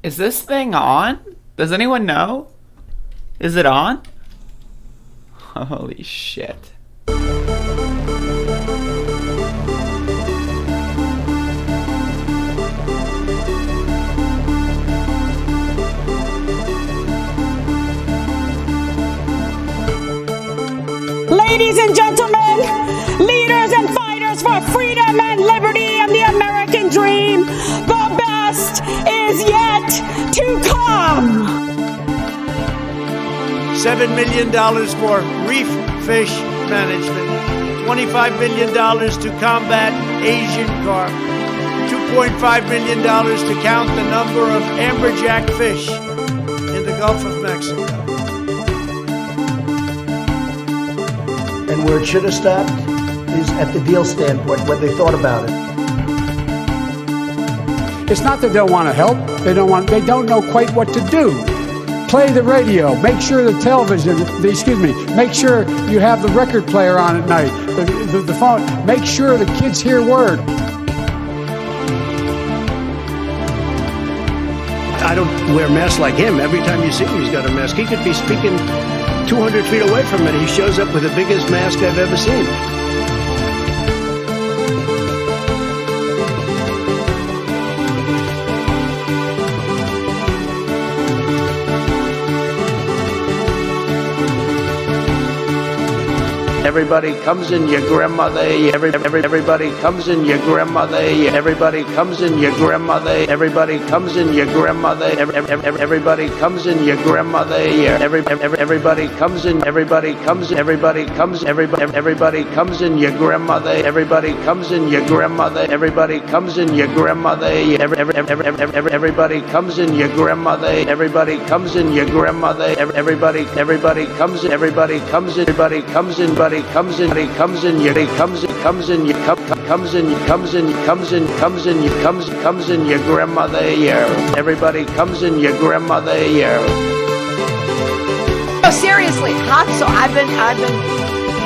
Is this thing on? Does anyone know? Is it on? Holy shit. Ladies and gentlemen, leaders and fighters for freedom and liberty and the American dream, the best is yet to come. $7 million for reef fish management, $25 million to combat Asian carp, $2.5 million to count the number of amberjack fish in the Gulf of Mexico. And where it should have stopped is at the deal standpoint, what they thought about it. It's not that they don't want to help. They don't know quite what to do. Play the radio. Make sure the television, make sure you have the record player on at night, the phone. Make sure the kids hear word. I don't wear masks like him. Every time you see him, he's got a mask. He could be speaking 200 feet away from it. He shows up with the biggest mask I've ever seen. Everybody comes in your grandmother. Everybody comes in your grandmother. Everybody comes in your grandmother. Everybody comes in your grandmother. Everybody comes in your grandmother. Everybody comes in. Everybody comes. Everybody comes. Everybody comes in your grandmother. Everybody comes in your grandmother. Everybody comes in your grandmother. Everybody comes in your grandmother. Everybody comes in your grandmother. Everybody comes in. Everybody comes in. Everybody comes in. Everybody comes in. He comes in. He comes in. Comes in. You comes in. Comes in. Comes in. Comes in. You comes in your grandmother. Everybody comes in your grandmother. Oh, seriously, hot sauce. I've been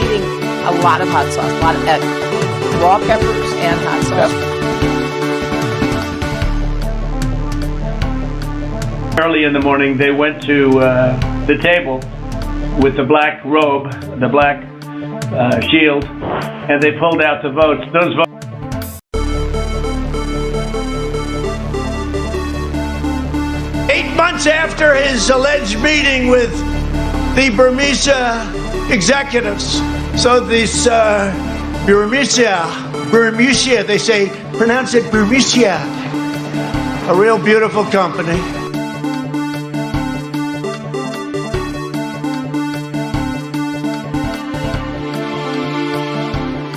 eating a lot of hot sauce, a lot of raw peppers and hot sauce. Early in the morning, they went to the table with the black robe, the black shield, and they pulled out the votes. Those votes. 8 months after his alleged meeting with the Burmese executives, so this Burmese, they say, pronounce it Burmese, a real beautiful company.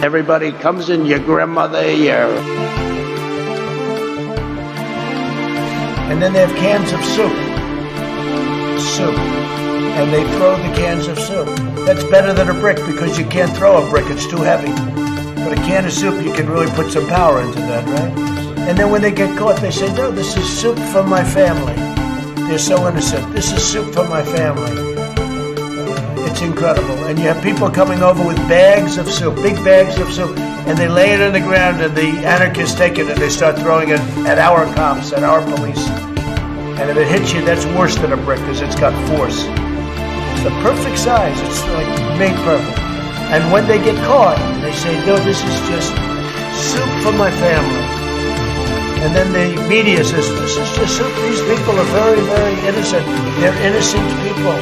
Everybody comes in your grandmother. And then they have cans of soup. And they throw the cans of soup. That's better than a brick because you can't throw a brick, it's too heavy. But a can of soup, you can really put some power into that, right? And then when they get caught, they say, no, this is soup for my family. They're so innocent. This is soup for my family. It's incredible. And you have people coming over with bags of soup, big bags of soup, and they lay it on the ground, and the anarchists take it and they start throwing it at our cops, at our police. And if it hits you, that's worse than a brick because it's got force. It's the perfect size. It's like made perfect. And when they get caught, they say, no, this is just soup for my family. And then the media says, this is just soup. These people are very, very innocent. They're innocent people.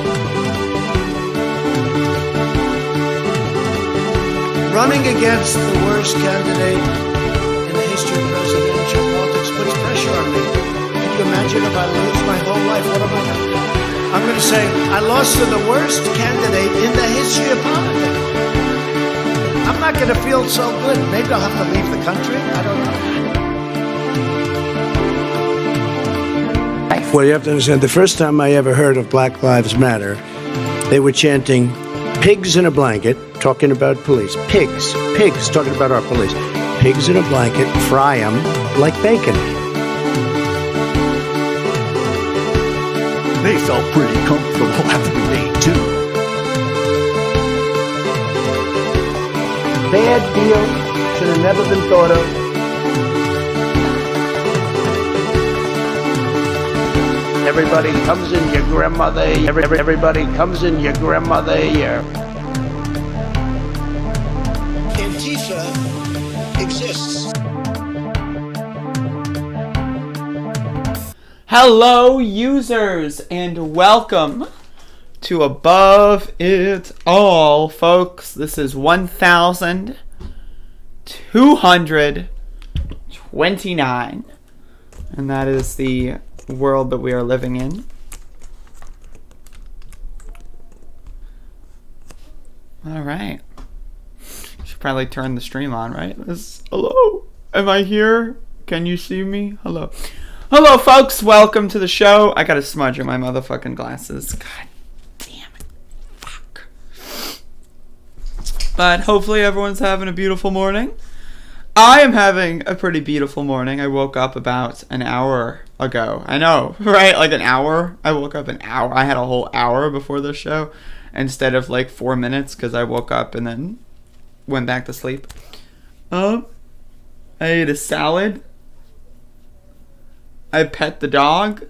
Running against the worst candidate in the history of presidential politics puts pressure on me. Can you imagine if I lose my whole life? What am I going to do? I'm going to say, I lost to the worst candidate in the history of politics. I'm not going to feel so good. Maybe I'll have to leave the country. I don't know. Well, you have to understand, the first time I ever heard of Black Lives Matter, they were chanting, pigs in a blanket, talking about police. Pigs, talking about our police. Pigs in a blanket, fry them like bacon. They felt pretty comfortable after the debate, too. Bad deal, should have never been thought of. everybody comes in your grandmother. Everybody comes in your grandmother ear. Antifa exists. Hello, users, and welcome to Above It All, folks. This is 1229, and that is the world that we are living in. All right. Should probably turn the stream on, right? Hello? Am I here? Can you see me? Hello. Hello, folks. Welcome to the show. I got a smudge in my motherfucking glasses. God damn it. Fuck. But hopefully everyone's having a beautiful morning. I am having a pretty beautiful morning. I woke up about an hour ago. I know, right? Like an hour. I woke up an hour. I had a whole hour before the show instead of like 4 minutes because I woke up and then went back to sleep. I ate a salad. I pet the dog.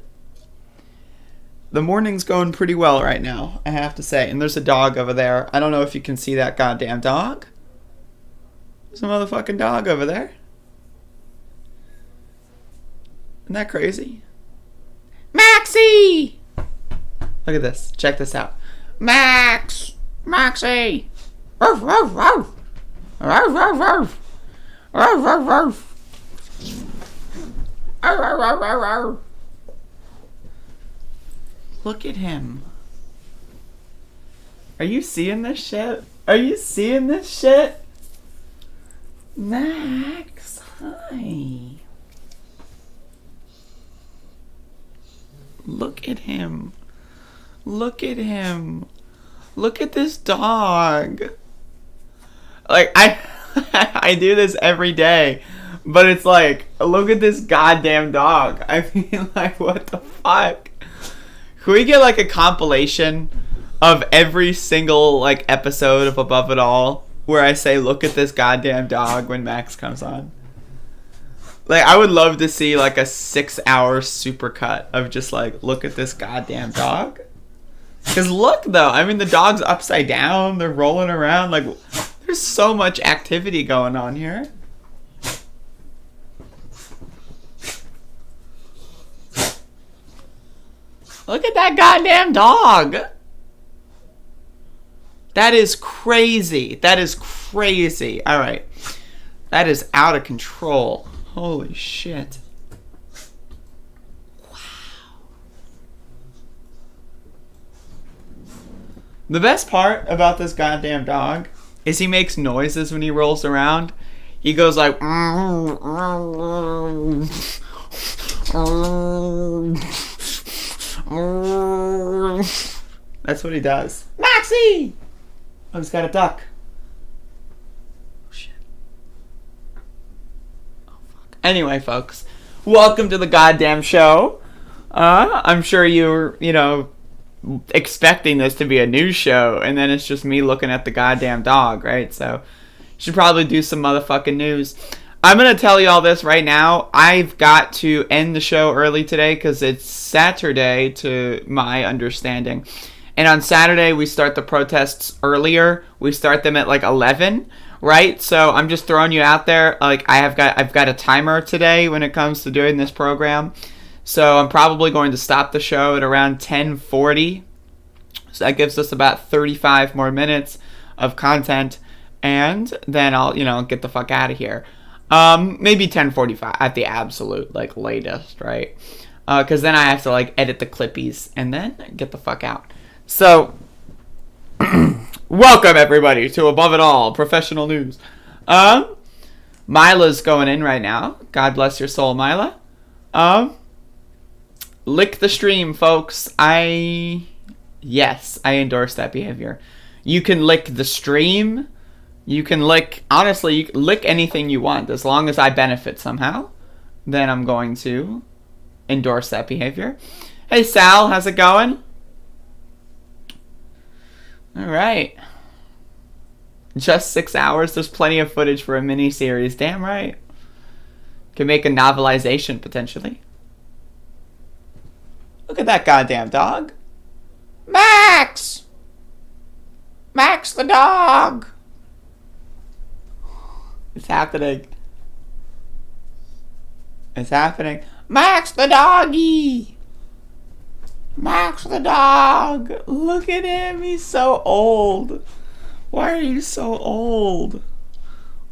The morning's going pretty well right now, I have to say. And there's a dog over there. I don't know if you can see that goddamn dog. There's a motherfucking dog over there. Isn't that crazy? Maxie! Look at this. Check this out. Max! Maxie! Ruff, ruff, ruff. Ruff, ruff, ruff. Ruff, ruff, ruff. Look at him. Are you seeing this shit? Are you seeing this shit? Max, hi. Look at him. Look at him. Look at this dog. Like, I do this every day. But it's like, look at this goddamn dog. I mean, like, what the fuck? Can we get, like, a compilation of every single, like, episode of Above It All where I say, look at this goddamn dog when Max comes on? Like, I would love to see, like, a 6-hour supercut of just, like, look at this goddamn dog. Because look, though. I mean, the dog's upside down. They're rolling around. Like, there's so much activity going on here. Look at that goddamn dog. That is crazy. That is crazy. All right. That is out of control. Holy shit. Wow. The best part about this goddamn dog is he makes noises when he rolls around. He goes like... That's what he does. Maxie! Oh, he's got a duck. Oh, shit. Oh, fuck. Anyway, folks, welcome to the goddamn show. I'm sure you're, expecting this to be a news show, and then it's just me looking at the goddamn dog, right? So, should probably do some motherfucking news. I'm going to tell you all this right now. I've got to end the show early today because it's Saturday to my understanding. And on Saturday, we start the protests earlier. We start them at like 11, right? So I'm just throwing you out there. Like I've got a timer today when it comes to doing this program. So I'm probably going to stop the show at around 10:40. So that gives us about 35 more minutes of content. And then I'll, get the fuck out of here. Maybe 10:45 at the absolute, like, latest, right? Because then I have to, like, edit the clippies and then get the fuck out. So, welcome, everybody, to Above It All, professional news. Mila's going in right now. God bless your soul, Mila. Lick the stream, folks. Yes, I endorse that behavior. You can lick the stream. You can lick, honestly, you can lick anything you want. As long as I benefit somehow, then I'm going to endorse that behavior. Hey, Sal, how's it going? All right. Just 6 hours. There's plenty of footage for a mini-series. Damn right. Can make a novelization, potentially. Look at that goddamn dog. Max! Max the dog! It's happening. It's happening. Max the doggy! Max the dog! Look at him, he's so old. Why are you so old?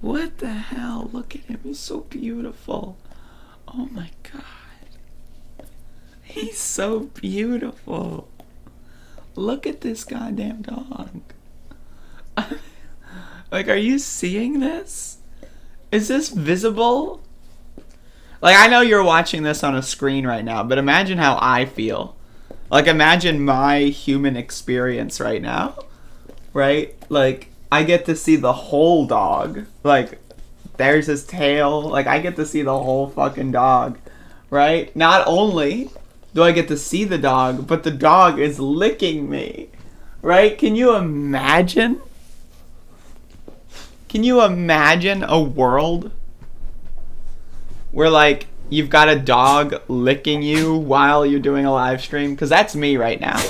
What the hell? Look at him, he's so beautiful. Oh my god. He's so beautiful. Look at this goddamn dog. Like, are you seeing this? Is this visible? Like, I know you're watching this on a screen right now, but imagine how I feel. Like, imagine my human experience right now. Right? Like, I get to see the whole dog. Like, there's his tail. Like, I get to see the whole fucking dog. Right? Not only do I get to see the dog, but the dog is licking me. Right? Can you imagine? Can you imagine a world where, like, you've got a dog licking you while you're doing a live stream? Because that's me right now.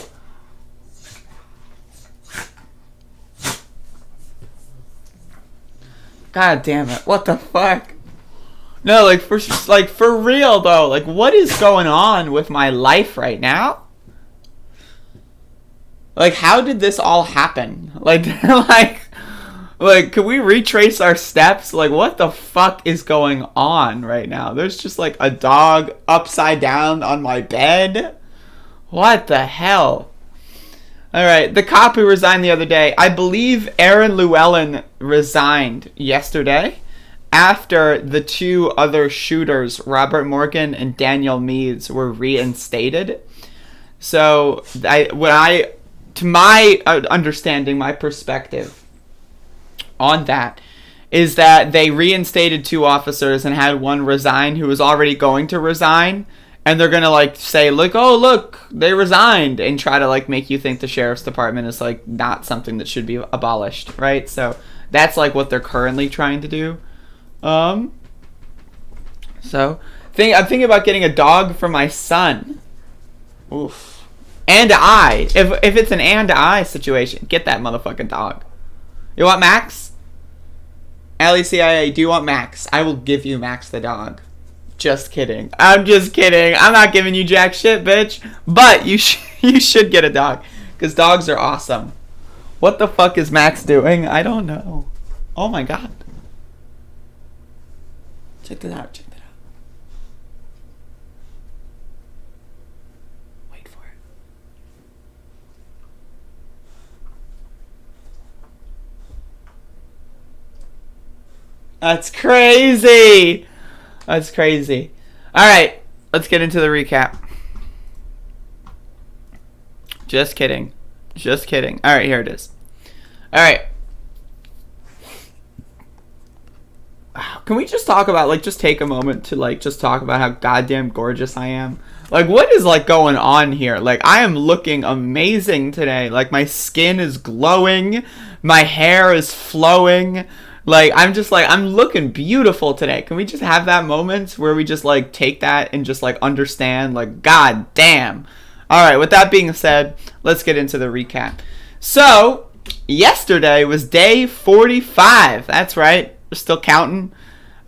God damn it. What the fuck? No, like, for real, though. Like, what is going on with my life right now? Like, how did this all happen? Like, can we retrace our steps? Like, what the fuck is going on right now? There's just, like, a dog upside down on my bed. What the hell? Alright, the cop who resigned the other day. I believe Aaron Llewellyn resigned yesterday after the two other shooters, Robert Morgan and Daniel Meads, were reinstated. So, to my understanding, my perspective on that is that they reinstated two officers and had one resign who was already going to resign, and they're gonna like say like, oh look, they resigned, and try to like make you think the sheriff's department is like not something that should be abolished, right? So that's like what they're currently trying to do. I'm thinking about getting a dog for my son. Oof. And I, if it's an and I situation, get that motherfucking dog. You want Max? LECIA, do you want Max? I will give you Max the dog. Just kidding. I'm just kidding. I'm not giving you jack shit, bitch. But you should get a dog. Because dogs are awesome. What the fuck is Max doing? I don't know. Oh my god. Check that out. Check that out. Wait for it. That's crazy. That's crazy. Alright, let's get into the recap. Just kidding. Just kidding. Alright, here it is. Alright. Can we just talk about, like, just take a moment to, like, just talk about how goddamn gorgeous I am? Like, what is, like, going on here? Like, I am looking amazing today. Like, my skin is glowing. My hair is flowing. Like, I'm looking beautiful today. Can we just have that moment where we just, like, take that and just, like, understand, like, god damn. Alright, with that being said, let's get into the recap. So, yesterday was day 45. That's right. We're still counting.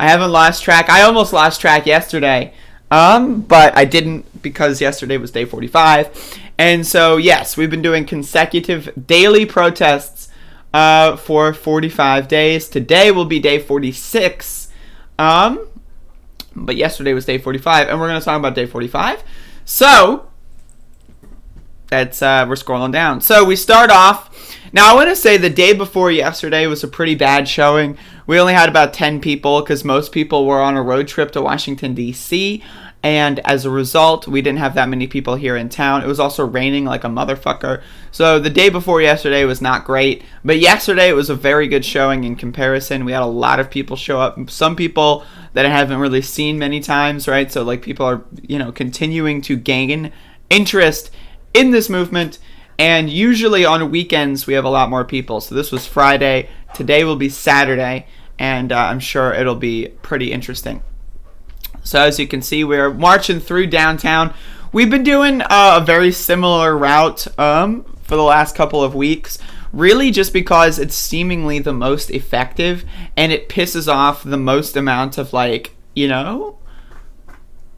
I haven't lost track. I almost lost track yesterday. But I didn't because yesterday was day 45. And so, yes, we've been doing consecutive daily protests for 45 days. Today will be day 46. But yesterday was day 45, and we're going to talk about day 45. So, that's we're scrolling down. So, we start off. Now, I want to say the day before yesterday was a pretty bad showing. We only had about 10 people because most people were on a road trip to Washington, D.C., and as a result, we didn't have that many people here in town. It was also raining like a motherfucker. So the day before yesterday was not great. But yesterday it was a very good showing in comparison. We had a lot of people show up. Some people that I haven't really seen many times, right? So like people are, continuing to gain interest in this movement. And usually on weekends we have a lot more people. So this was Friday. Today will be Saturday. And I'm sure it'll be pretty interesting. So as you can see, we're marching through downtown. we've been doing a very similar route for the last couple of weeks, really just because it's seemingly the most effective and it pisses off the most amount of, like, you know,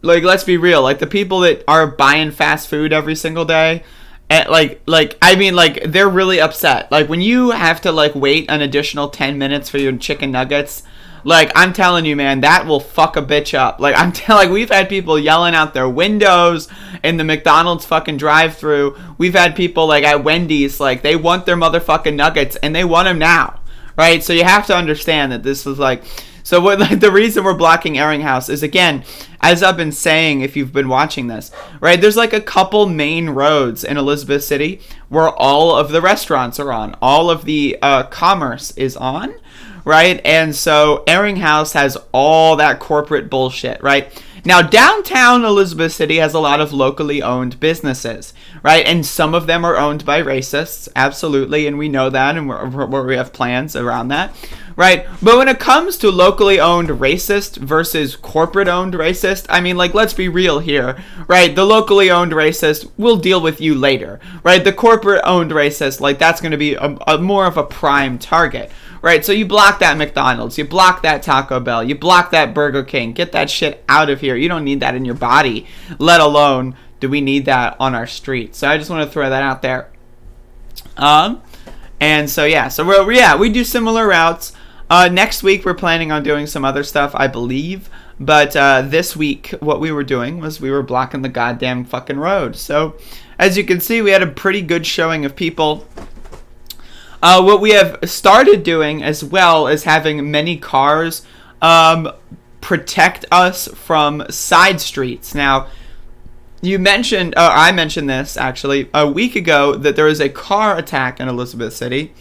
like, let's be real, like, the people that are buying fast food every single day, and I mean, like, they're really upset. Like, when you have to, like, wait an additional 10 minutes for your chicken nuggets, like, I'm telling you, man, that will fuck a bitch up. Like, we've had people yelling out their windows in the McDonald's fucking drive-thru. We've had people, like, at Wendy's, like, they want their motherfucking nuggets, and they want them now, right? So you have to understand that this is, like... So what, like, the reason we're blocking Airing House is, again, as I've been saying, if you've been watching this, right, there's like a couple main roads in Elizabeth City where all of the restaurants are on, all of the commerce is on, right? And so Airing House has all that corporate bullshit, right? Now, downtown Elizabeth City has a lot of locally owned businesses, right? And some of them are owned by racists, absolutely, and we know that, and we have plans around that, right? But when it comes to locally owned racist versus corporate owned racist, I mean, like, let's be real here, right? The locally owned racist will deal with you later, right? The corporate owned racist, like, that's going to be a more of a prime target. Right, so you block that McDonald's, you block that Taco Bell, you block that Burger King, get that shit out of here. You don't need that in your body, let alone do we need that on our streets. So I just want to throw that out there. And so yeah, so we do similar routes. Next week we're planning on doing some other stuff, I believe. But this week what we were doing was we were blocking the goddamn fucking road. So as you can see, we had a pretty good showing of people. What we have started doing as well is having many cars protect us from side streets. Now, I mentioned this actually a week ago, that there was a car attack in Elizabeth City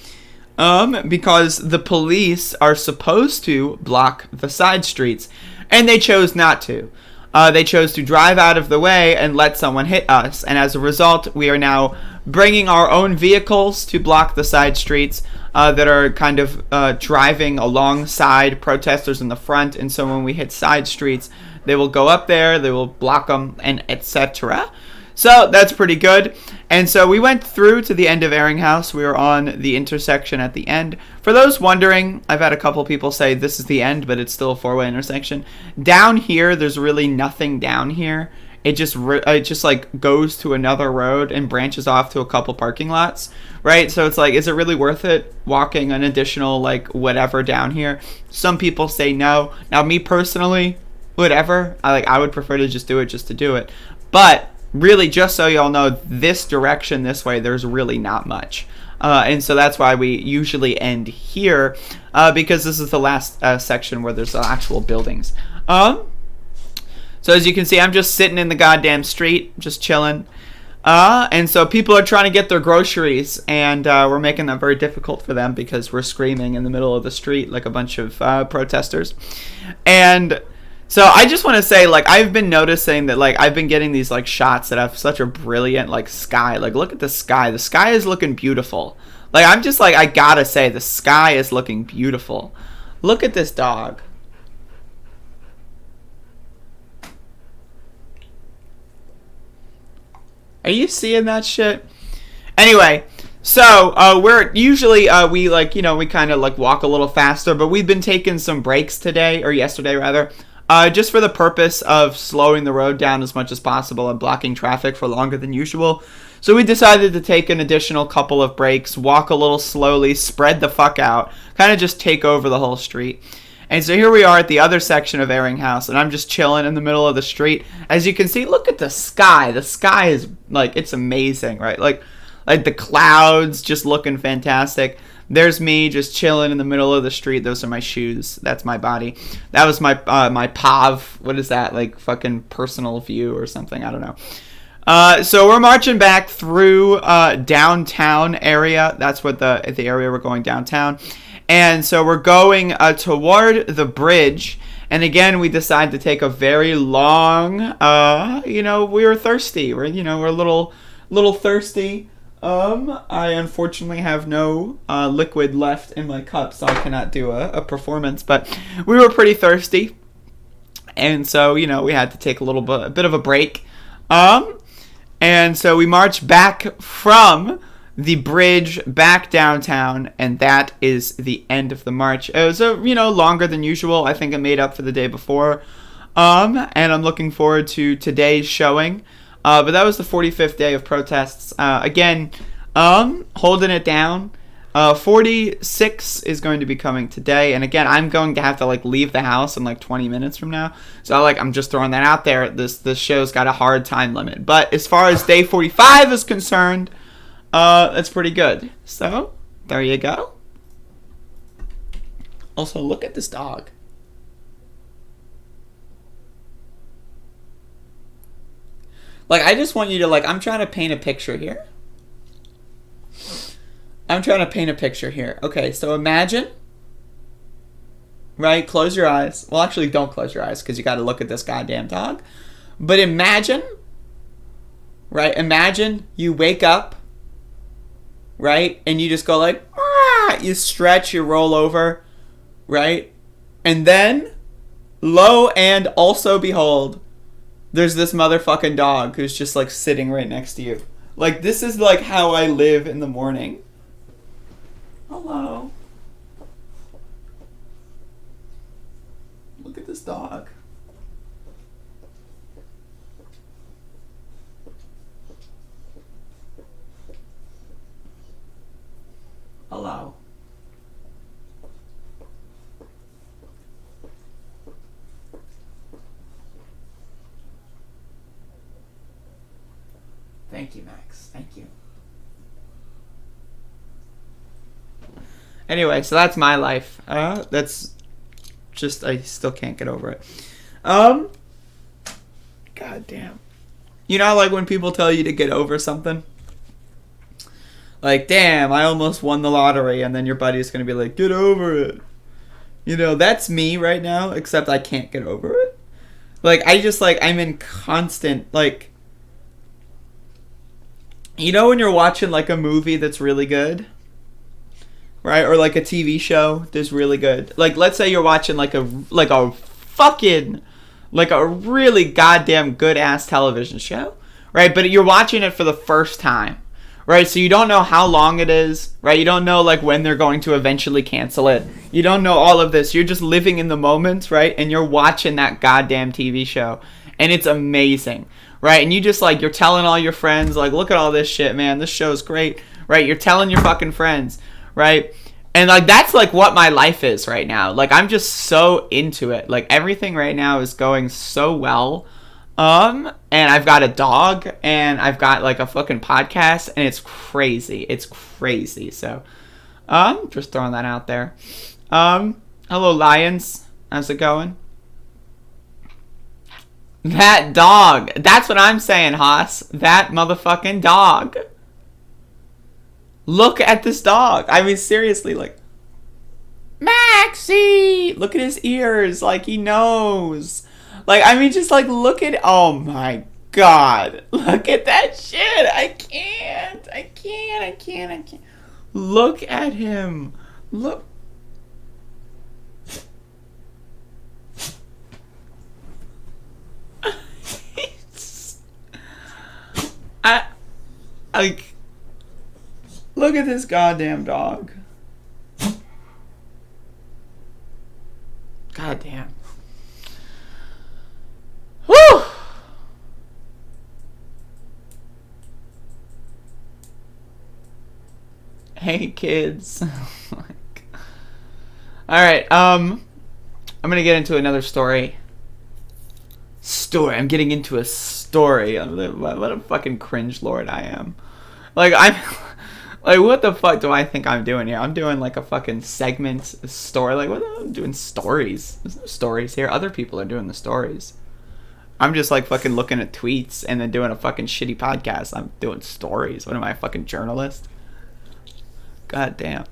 because the police are supposed to block the side streets, and they chose not to. They chose to drive out of the way and let someone hit us, and as a result, we are now bringing our own vehicles to block the side streets that are kind of driving alongside protesters in the front, and so when we hit side streets, they will go up there, they will block them, and etc. So that's pretty good. And so we went through to the end of Airing House. We were on the intersection at the end. For those wondering, I've had a couple people say this is the end, but it's still a four-way intersection. Down here, there's really nothing down here. It just like goes to another road and branches off to a couple parking lots, right? So it's like, is it really worth it walking an additional like whatever down here? Some people say no. Now, me personally, whatever. I would prefer to just do it just to do it. But really, just so y'all know, this direction, this way, there's really not much. And so that's why we usually end here, because this is the last section where there's actual buildings. So as you can see, I'm just sitting in the goddamn street, just chilling. And so people are trying to get their groceries, and we're making that very difficult for them because we're screaming in the middle of the street like a bunch of protesters. And so I just want to say, like, I've been noticing that, like, I've been getting these, like, shots that have such a brilliant, like, sky. Like, look at the sky. The sky is looking beautiful. Like, I'm just, like, I gotta say, the sky is looking beautiful. Look at this dog. Are you seeing that shit? Anyway, so we're usually we like, you know, we kind of like walk a little faster, but we've been taking some breaks today, or yesterday rather, just for the purpose of slowing the road down as much as possible and blocking traffic for longer than usual. So we decided to take an additional couple of breaks, walk a little slowly, spread the fuck out, kind of just take over the whole street. And so here we are at the other section of Airing House, and I'm just chilling in the middle of the street. As you can see, look at the sky. The sky is, like, it's amazing, right? Like the clouds just looking fantastic. There's me just chilling in the middle of the street. Those are my shoes. That's my body. That was my my POV. What is that? Like fucking personal view or something? I don't know. So we're marching back through downtown area. That's what the area we're going, downtown. And so we're going toward the bridge. And again, we decide to take a very long, you know, we were thirsty. We're a little thirsty. I unfortunately have no liquid left in my cup, so I cannot do a performance. But we were pretty thirsty. And so, you know, we had to take a bit of a break. And so we march back from the bridge back downtown, and that is the end of the march. It was longer than usual. I think it made up for the day before. And I'm looking forward to today's showing. But that was the 45th day of protests. Again, holding it down. 46 is going to be coming today, and again, I'm going to have to leave the house in 20 minutes from now. So I'm just throwing that out there. This show's got a hard time limit, but as far as day 45 is concerned, that's pretty good. So there you go. Also, look at this dog. I just want you to I'm trying to paint a picture here. Okay, so imagine, right? Close your eyes. Well, actually, don't close your eyes because you got to look at this goddamn dog. But imagine, right? Imagine you wake up, right? And you just go you stretch, you roll over, right? And then, lo and also behold, there's this motherfucking dog who's just sitting right next to you. This is how I live in the morning. Hello. Look at this dog. Hello. Thank you, Max. Thank you. Anyway, so that's my life. That's just, I still can't get over it. God damn. You know, when people tell you to get over something? Damn, I almost won the lottery, and then your buddy's gonna be get over it. You know, that's me right now, except I can't get over it. I just, I'm in constant, you know when you're watching, a movie that's really good? Right? Or a TV show that's really good. Let's say you're watching a really goddamn good ass television show, right? But you're watching it for the first time, right? So you don't know how long it is, right? You don't know when they're going to eventually cancel it. You don't know all of this. You're just living in the moment, right? And you're watching that goddamn TV show, and it's amazing, right? And you just you're telling all your friends, look at all this shit, man. This show's great, right? You're telling your fucking friends. Right? And that's what my life is right now. I'm just so into it. Everything right now is going so well. And I've got a dog, and I've got a fucking podcast, and it's crazy. It's crazy. So, just throwing that out there. Hello, Lions. How's it going? That dog. That's what I'm saying, Haas. That motherfucking dog. Look at this dog. I mean, seriously, Maxie! Look at his ears. He knows. Just look at... Oh, my God. Look at that shit. I can't. Look at him. Look. Look at this goddamn dog. Goddamn. Whew! Hey, kids. Alright, I'm gonna get into another story. I'm getting into a story. What a fucking cringe lord I am. What the fuck do I think I'm doing here? I'm doing a fucking segment story. What? I'm doing stories. There's no stories here. Other people are doing the stories. I'm just fucking looking at tweets and then doing a fucking shitty podcast. I'm doing stories. What am I, a fucking journalist? God damn.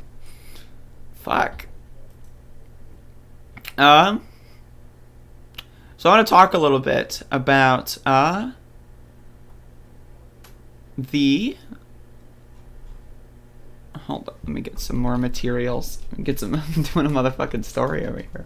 Fuck. So I want to talk a little bit about the... Hold on, let me get some more materials. I'm doing a motherfucking story over here.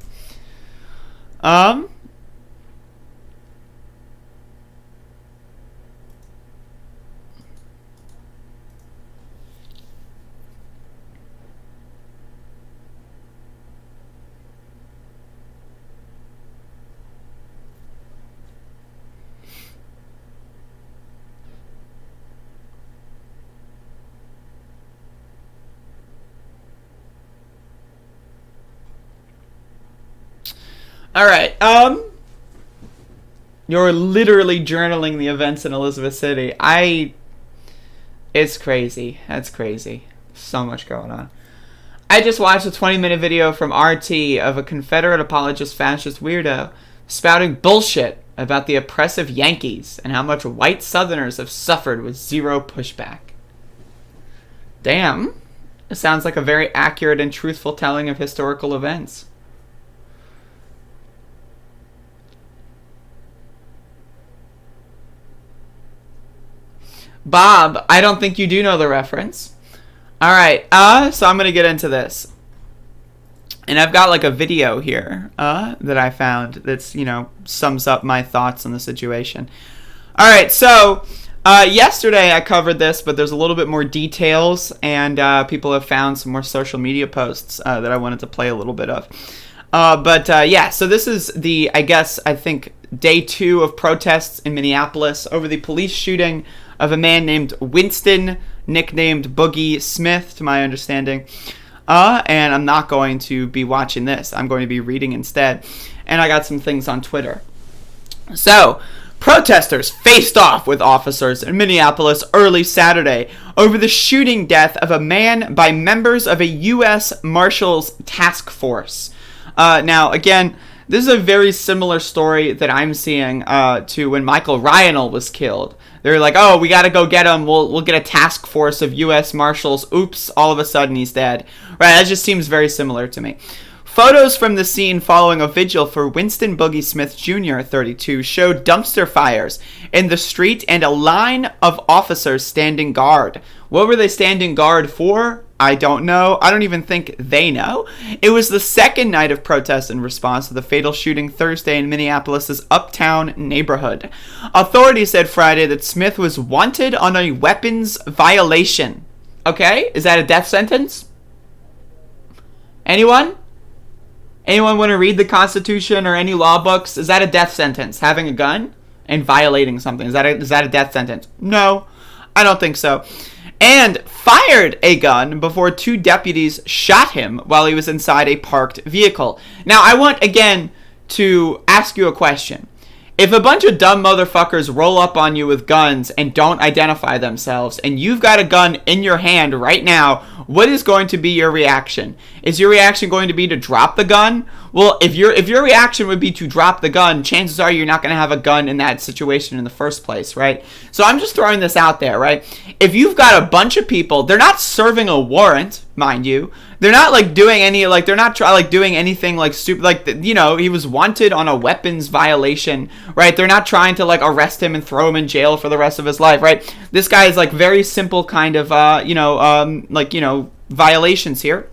All right. You're literally journaling the events in Elizabeth City. It's crazy. That's crazy. So much going on. I just watched a 20-minute video from RT of a Confederate apologist fascist weirdo spouting bullshit about the oppressive Yankees and how much white Southerners have suffered with zero pushback. Damn. It sounds like a very accurate and truthful telling of historical events. Bob, I don't think you do know the reference. Alright, so I'm gonna get into this. And I've got like a video here, that I found that's, sums up my thoughts on the situation. Alright, so, yesterday I covered this, but there's a little bit more details, and people have found some more social media posts that I wanted to play a little bit of. Yeah, so this is I think, day 2 of protests in Minneapolis over the police shooting of a man named Winston, nicknamed Boogie Smith, to my understanding. And I'm not going to be watching this. I'm going to be reading instead. And I got some things on Twitter. So, protesters faced off with officers in Minneapolis early Saturday over the shooting death of a man by members of a U.S. Marshals task force. Now, again, this is a very similar story that I'm seeing to when Michael Ryanel was killed. They're like, oh, we got to go get him. We'll get a task force of U.S. Marshals. Oops, all of a sudden he's dead. Right, that just seems very similar to me. Photos from the scene following a vigil for Winston Boogie Smith Jr., 32, showed dumpster fires in the street and a line of officers standing guard. What were they standing guard for? I don't know. I don't even think they know. It was the second night of protests in response to the fatal shooting Thursday in Minneapolis' Uptown neighborhood. Authorities said Friday that Smith was wanted on a weapons violation. Okay, is that a death sentence? Anyone? Anyone want to read the Constitution or any law books? Is that a death sentence? Having a gun and violating something. Is that a death sentence? No, I don't think so. And fired a gun before 2 deputies shot him while he was inside a parked vehicle. Now, I want, again, to ask you a question. If a bunch of dumb motherfuckers roll up on you with guns and don't identify themselves, and you've got a gun in your hand right now, what is going to be your reaction? Is your reaction going to be to drop the gun? Well, if your reaction would be to drop the gun, chances are you're not going to have a gun in that situation in the first place, right? So I'm just throwing this out there, right? If you've got a bunch of people, they're not serving a warrant, mind you. They're not doing anything stupid, he was wanted on a weapons violation, right? They're not trying to arrest him and throw him in jail for the rest of his life, right? This guy is very simple kind of violations here.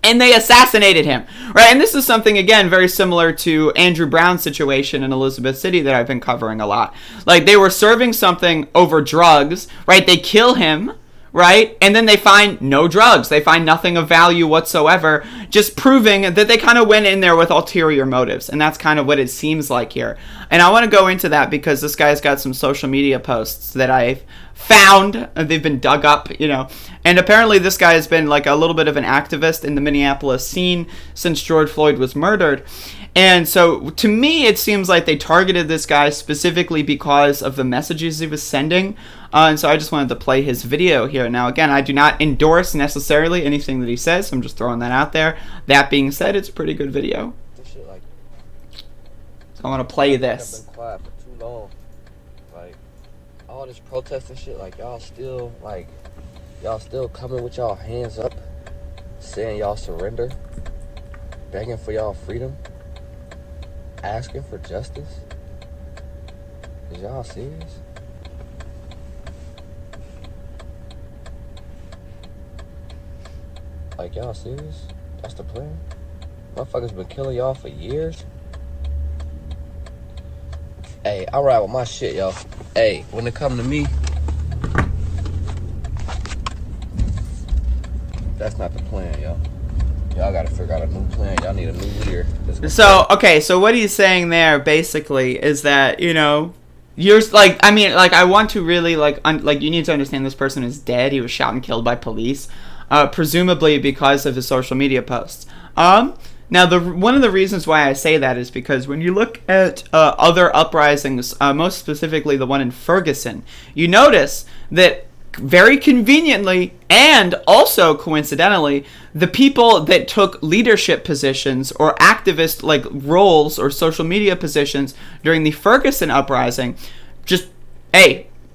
And they assassinated him, right? And this is something, again, very similar to Andrew Brown's situation in Elizabeth City that I've been covering a lot. They were serving something over drugs, right? They kill him, right? And then they find no drugs. They find nothing of value whatsoever, just proving that they kind of went in there with ulterior motives. And that's kind of what it seems like here. And I want to go into that because this guy's got some social media posts that I've found. They've been dug up, And apparently this guy has been a little bit of an activist in the Minneapolis scene since George Floyd was murdered. And so to me, it seems like they targeted this guy specifically because of the messages he was sending. And so I just wanted to play his video here. Now, again, I do not endorse necessarily anything that he says. So I'm just throwing that out there. That being said, it's a pretty good video. So I want to play this. I've been quiet for too long. All this protesting shit, y'all still coming with y'all hands up, saying y'all surrender, begging for y'all freedom, asking for justice. Is y'all serious? Y'all serious? That's the plan? Motherfuckers been killing y'all for years? Hey, I ride with my shit, y'all. Hey, when it come to me, that's not the plan, y'all. Y'all gotta figure out a new plan. Y'all need a new leader. So, okay, so what he's saying there, basically, is that, you're, I want to really, you need to understand this person is dead. He was shot and killed by police, presumably because of his social media posts. Now, one of the reasons why I say that is because when you look at other uprisings, most specifically the one in Ferguson, you notice that very conveniently and also coincidentally, the people that took leadership positions or activist like roles or social media positions during the Ferguson uprising,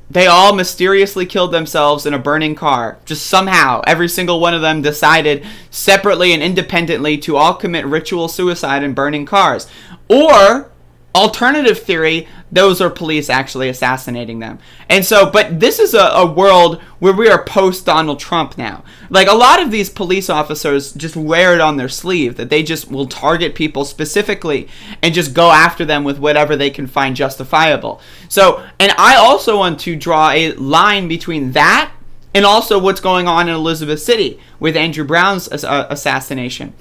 they all mysteriously killed themselves in a burning car. Just somehow, every single one of them decided separately and independently to all commit ritual suicide in burning cars. Or, alternative theory, those are police actually assassinating them. And so, but this is a world where we are post-Donald Trump now. Like, a lot of these police officers just wear it on their sleeve, that they just will target people specifically and just go after them with whatever they can find justifiable. So, and I also want to draw a line between that and also what's going on in Elizabeth City with Andrew Brown's assassination.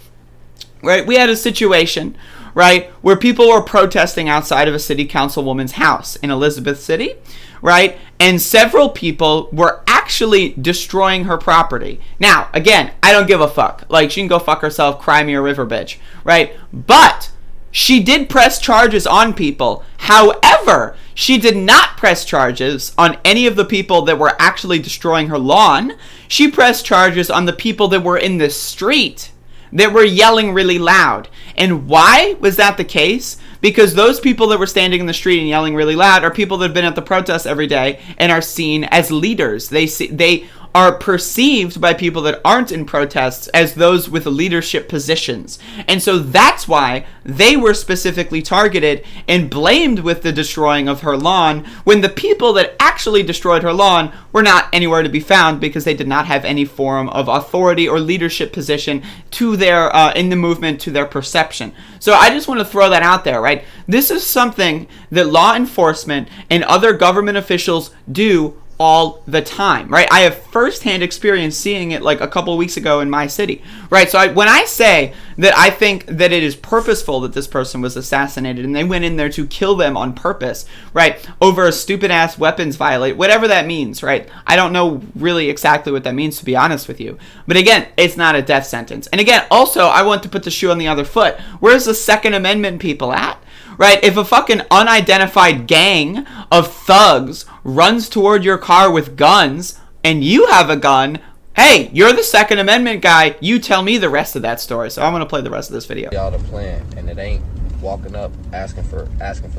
Right? We had a situation, right, where people were protesting outside of a city councilwoman's house in Elizabeth City, right? And several people were actually destroying her property. Now, again, I don't give a fuck. Like, she can go fuck herself, cry me a river, bitch, right? But she did press charges on people. However, she did not press charges on any of the people that were actually destroying her lawn. She pressed charges on the people that were in the street that were yelling really loud. And why was that the case? Because those people that were standing in the street and yelling really loud are people that have been at the protests every day and are seen as leaders. They are perceived by people that aren't in protests as those with leadership positions. And so that's why they were specifically targeted and blamed with the destroying of her lawn, when the people that actually destroyed her lawn were not anywhere to be found because they did not have any form of authority or leadership position to their in the movement, to their perception. So I just want to throw that out there, right? This is something that law enforcement and other government officials do all the time, right? I have firsthand experience seeing it like a couple of weeks ago in my city, right? So when I say that I think that it is purposeful that this person was assassinated and they went in there to kill them on purpose, right? Over a stupid ass weapons violate, whatever that means, right? I don't know really exactly what that means, to be honest with you. But again, it's not a death sentence. And again, also, I want to put the shoe on the other foot. Where's the Second Amendment people at? Right? If a fucking unidentified gang of thugs runs toward your car with guns and you have a gun, hey, you're the Second Amendment guy. You tell me the rest of that story. So I'm going to play the rest of this video. Y'all the plan, and it ain't walking up asking for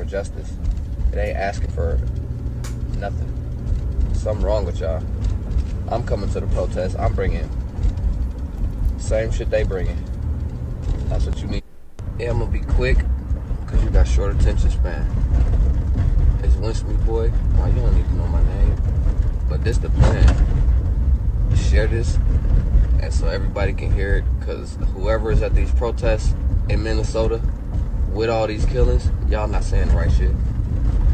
justice. It ain't asking for nothing. Something wrong with y'all. I'm coming to the protest. I'm bringing same shit they bringing. That's what you need. Yeah, I'm gonna be quick. Cause you got short attention span. It's Winston, boy. Well, you don't need to know my name, but this the plan. Share this, and so everybody can hear it. Cause whoever is at these protests in Minnesota with all these killings, y'all not saying the right shit.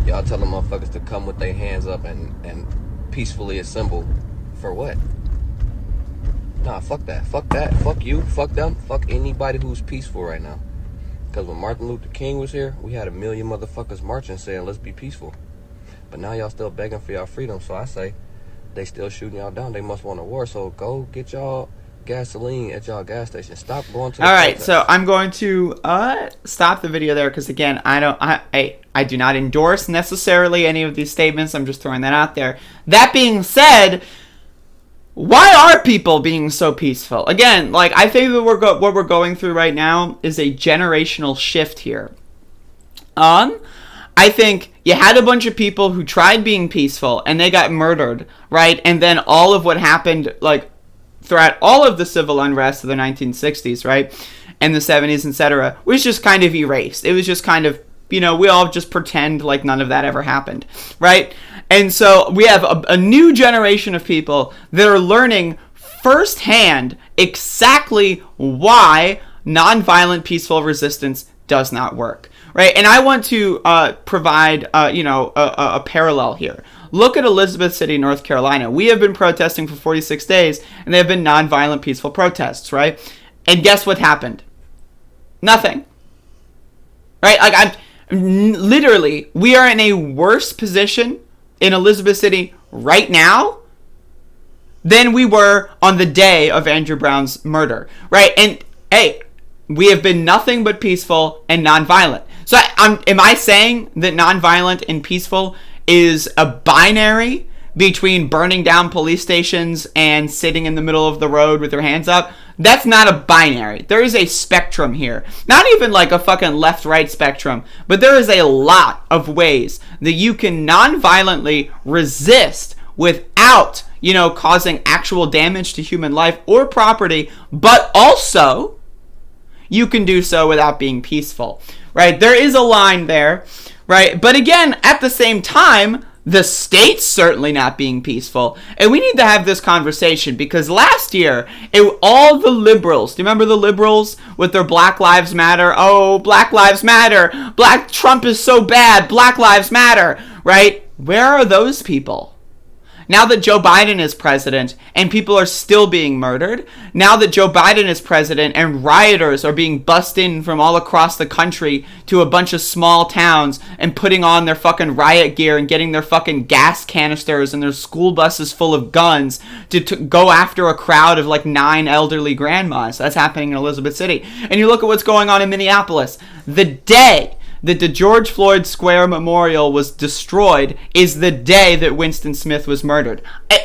Y'all telling motherfuckers to come with their hands up and peacefully assemble for what? Nah, fuck that. Fuck that. Fuck you. Fuck them. Fuck anybody who's peaceful right now. Because when Martin Luther King was here, we had 1 million motherfuckers marching saying, let's be peaceful. But now y'all still begging for y'all freedom. So I say, they still shooting y'all down. They must want a war. So go get y'all gasoline at y'all gas station. Stop going to the Alright, protest. so I'm going to stop the video there because, again, I do not endorse necessarily any of these statements. I'm just throwing that out there. That being said, why are people being so peaceful? Again, like, I think that what we're going through right now is a generational shift here. I think you had a bunch of people who tried being peaceful and they got murdered, right? And then all of what happened, like, throughout all of the civil unrest of the 1960s, right? And the 70s, etc., was just kind of erased. It was just kind of, we all just pretend like none of that ever happened, right? And so we have a new generation of people that are learning firsthand exactly why nonviolent peaceful resistance does not work, right? And I want to provide, a parallel here. Look at Elizabeth City, North Carolina. We have been protesting for 46 days, and there have been nonviolent peaceful protests, right? And guess what happened? Nothing, right? Like, literally, we are in a worse position in Elizabeth City right now than we were on the day of Andrew Brown's murder, right? And hey, we have been nothing but peaceful and nonviolent. So am I saying that nonviolent and peaceful is a binary between burning down police stations and sitting in the middle of the road with your hands up? That's not a binary. There is a spectrum here. Not even like a fucking left-right spectrum, but there is a lot of ways that you can non-violently resist without, causing actual damage to human life or property, but also you can do so without being peaceful, right? There is a line there, right? But again, at the same time, the state's certainly not being peaceful. And we need to have this conversation because last year, all the liberals, do you remember the liberals with their Black Lives Matter? Oh, Black Lives Matter. Trump is so bad. Black Lives Matter, right? Where are those people? Now that Joe Biden is president and people are still being murdered, now that Joe Biden is president and rioters are being bussed in from all across the country to a bunch of small towns and putting on their fucking riot gear and getting their fucking gas canisters and their school buses full of guns to go after a crowd of like 9 elderly grandmas. That's happening in Elizabeth City. And you look at what's going on in Minneapolis. The day that the George Floyd Square Memorial was destroyed is the day that Winston Smith was murdered.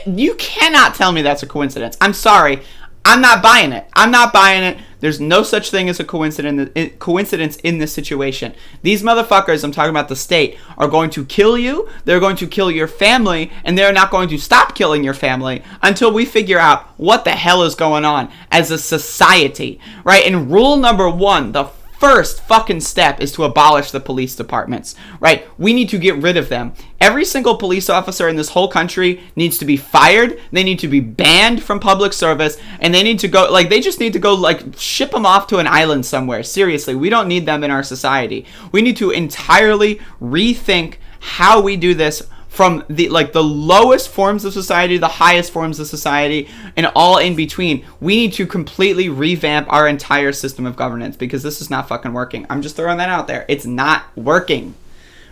You cannot tell me that's a coincidence. I'm sorry. I'm not buying it. I'm not buying it. There's no such thing as a coincidence in this situation. These motherfuckers, I'm talking about the state, are going to kill you. They're going to kill your family, and they're not going to stop killing your family until we figure out what the hell is going on as a society, right? And rule number 1, the first fucking step is to abolish the police departments, right? We need to get rid of them. Every single police officer in this whole country needs to be fired. They need to be banned from public service, and they need to go, they just need to go, ship them off to an island somewhere. Seriously, we don't need them in our society. We need to entirely rethink how we do this from the lowest forms of society to the highest forms of society and all in between. We need to completely revamp our entire system of governance because this is not fucking working. I'm just throwing that out there. It's not working.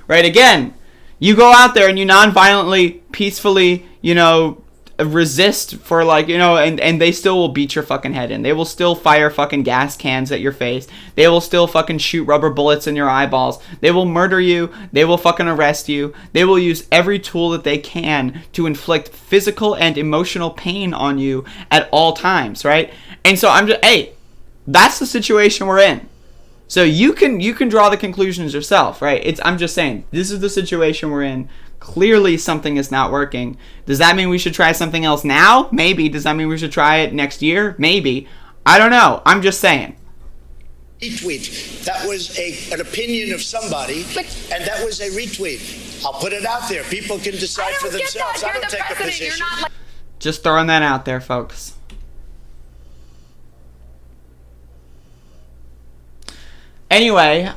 Right? Again, you go out there and you non-violently, peacefully, resist for and they still will beat your fucking head in. They will still fire fucking gas cans at your face. They will still fucking shoot rubber bullets in your eyeballs. They will murder you. They will fucking arrest you. They will use every tool that they can to inflict physical and emotional pain on you at all times, right? And so that's the situation we're in. So you can draw the conclusions yourself, right? I'm just saying, this is the situation we're in. Clearly something is not working. Does that mean we should try something else now? Maybe. Does that mean we should try it next year? Maybe. I don't know. I'm just saying. Retweet. That was an opinion of somebody, and that was a retweet. I'll put it out there. People can decide for themselves. I don't take a position. Just throwing that out there, folks. Anyway,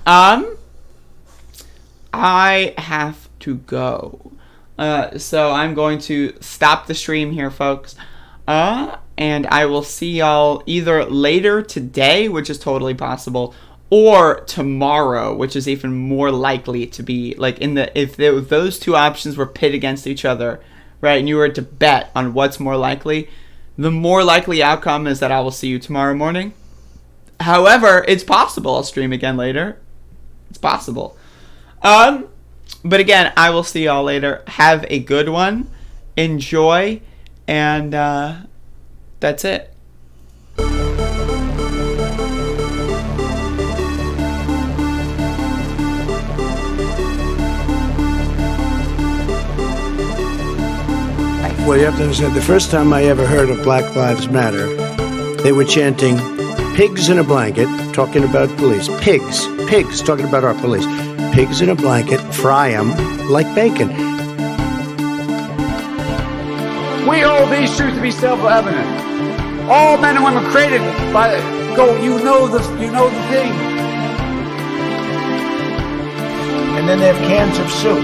I have to go. So I'm going to stop the stream here, folks. And I will see y'all either later today, which is totally possible, or tomorrow, which is even more likely to be if those two options were pit against each other, right? And you were to bet on what's more likely, the more likely outcome is that I will see you tomorrow morning. However, it's possible I'll stream again later. It's possible. But again, I will see y'all later. Have a good one. Enjoy. And that's it. Well, you have to understand, the first time I ever heard of Black Lives Matter, they were chanting, "Pigs in a blanket," talking about police. Pigs, talking about our police. Pigs in a blanket, fry them like bacon. We hold these truths to be self-evident. All men and women created by you know the thing. And then they have cans of soup.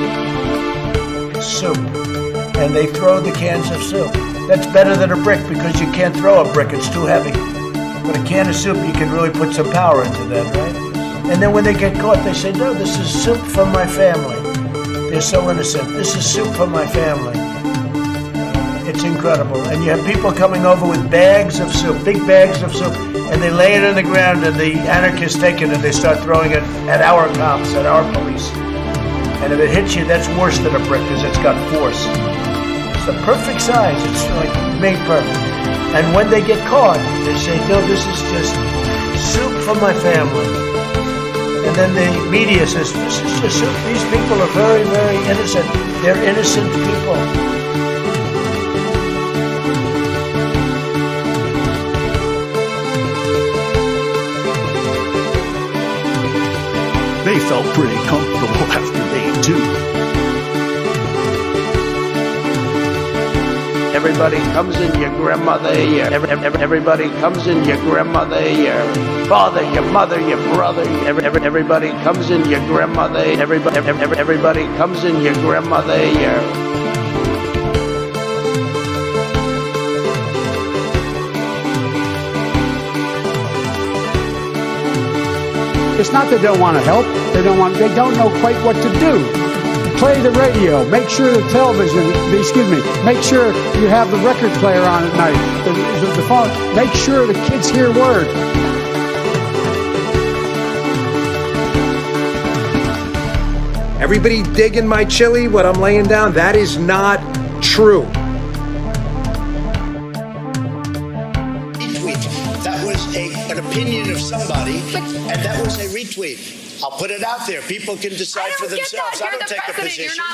And they throw the cans of soup. That's better than a brick because you can't throw a brick, it's too heavy. But a can of soup, you can really put some power into that, right? And then when they get caught, they say, "No, this is soup from my family." They're so innocent. "This is soup from my family." It's incredible. And you have people coming over with bags of soup, big bags of soup, and they lay it on the ground, and the anarchists take it and they start throwing it at our cops, at our police. And if it hits you, that's worse than a brick because it's got force. It's the perfect size. It's like made perfect. And when they get caught, they say, no, this is just soup for my family. And then the media says, this is just soup. These people are very, very innocent. They're innocent people. They felt pretty comfortable after day 2. Everybody comes in your grandmother, everybody comes in your grandmother, your father, your mother, your brother, everybody comes in your grandmother, everybody comes in your grandmother, your... It's not they don't want to help. They don't know quite what to do. Play the radio. Make sure the television, make sure you have the record player on at night. The phone. Make sure the kids hear word. Everybody digging my chili, what I'm laying down, that is not true. That was an opinion of somebody, and that was a retweet. I'll put it out there. People can decide for themselves. I don't take a position.